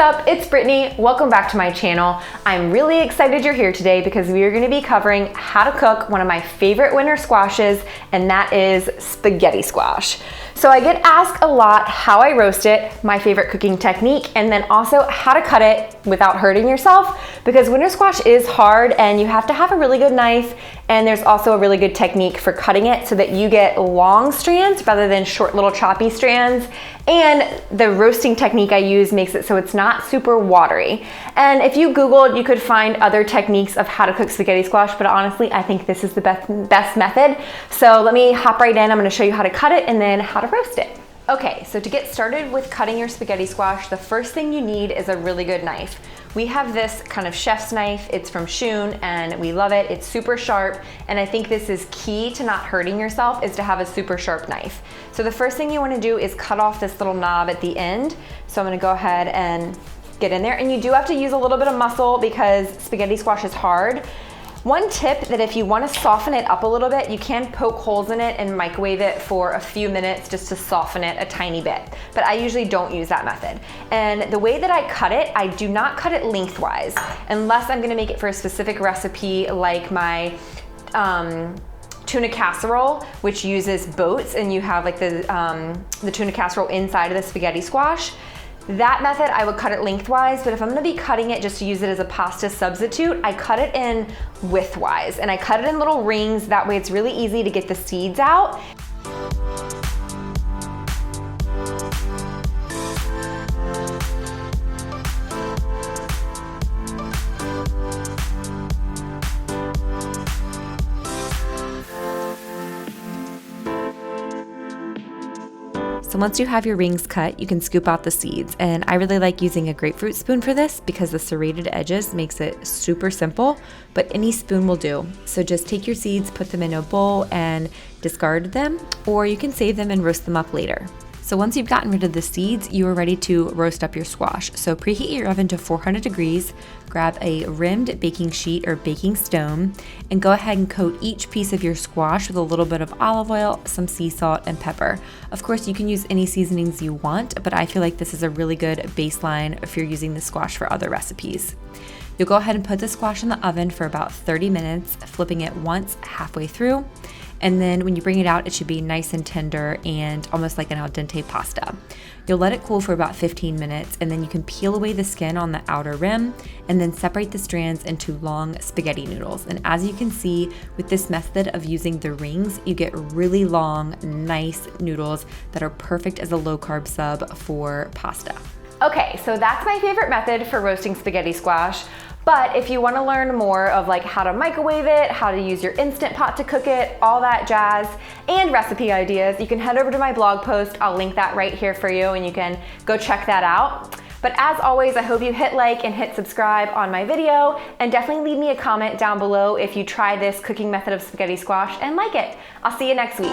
up? It's Brittany. Welcome back to my channel. I'm really excited you're here today because we are going to be covering how to cook one of my favorite winter squashes, and that is spaghetti squash. So I get asked a lot how I roast it, my favorite cooking technique, and then also how to cut it without hurting yourself, because winter squash is hard and you have to have a really good knife, and there's also a really good technique for cutting it so that you get long strands rather than short little choppy strands. And the roasting technique I use makes it so it's not super watery. And if you Googled, you could find other techniques of how to cook spaghetti squash, but honestly, I think this is the best method. So let me hop right in. I'm gonna show you how to cut it and then how to roast it. Okay, so to get started with cutting your spaghetti squash, the first thing you need is a really good knife. We have this kind of chef's knife. It's from Shun and we love it. It's super sharp, and I think this is key to not hurting yourself, is to have a super sharp knife. So the first thing you want to do is cut off this little knob at the end. So I'm going to go ahead and get in there, and you do have to use a little bit of muscle because spaghetti squash is hard. One tip, that if you want to soften it up a little bit, you can poke holes in it and microwave it for a few minutes just to soften it a tiny bit. But I usually don't use that method. And the way that I cut it, I do not cut it lengthwise, unless I'm gonna make it for a specific recipe like my tuna casserole, which uses boats, and you have like the tuna casserole inside of the spaghetti squash. That method, I would cut it lengthwise, but if I'm gonna be cutting it just to use it as a pasta substitute, I cut it in widthwise, and I cut it in little rings. That way it's really easy to get the seeds out. So once you have your rings cut, you can scoop out the seeds, and I really like using a grapefruit spoon for this because the serrated edges makes it super simple, but any spoon will do. So just take your seeds, put them in a bowl and discard them, or you can save them and roast them up later. So once you've gotten rid of the seeds, you are ready to roast up your squash. So preheat your oven to 400 degrees, grab a rimmed baking sheet or baking stone, and go ahead and coat each piece of your squash with a little bit of olive oil, some sea salt, and pepper. Of course, you can use any seasonings you want, but I feel like this is a really good baseline if you're using the squash for other recipes. You'll go ahead and put the squash in the oven for about 30 minutes, flipping it once halfway through. And then when you bring it out, it should be nice and tender and almost like an al dente pasta. You'll let it cool for about 15 minutes, and then you can peel away the skin on the outer rim and then separate the strands into long spaghetti noodles. And as you can see, with this method of using the rings, you get really long, nice noodles that are perfect as a low-carb sub for pasta. Okay, so that's my favorite method for roasting spaghetti squash. But if you want to learn more of like how to microwave it, how to use your Instant Pot to cook it, all that jazz, and recipe ideas, you can head over to my blog post. I'll link that right here for you, and you can go check that out. But as always, I hope you hit like and hit subscribe on my video, and definitely leave me a comment down below if you try this cooking method of spaghetti squash and like it. I'll see you next week.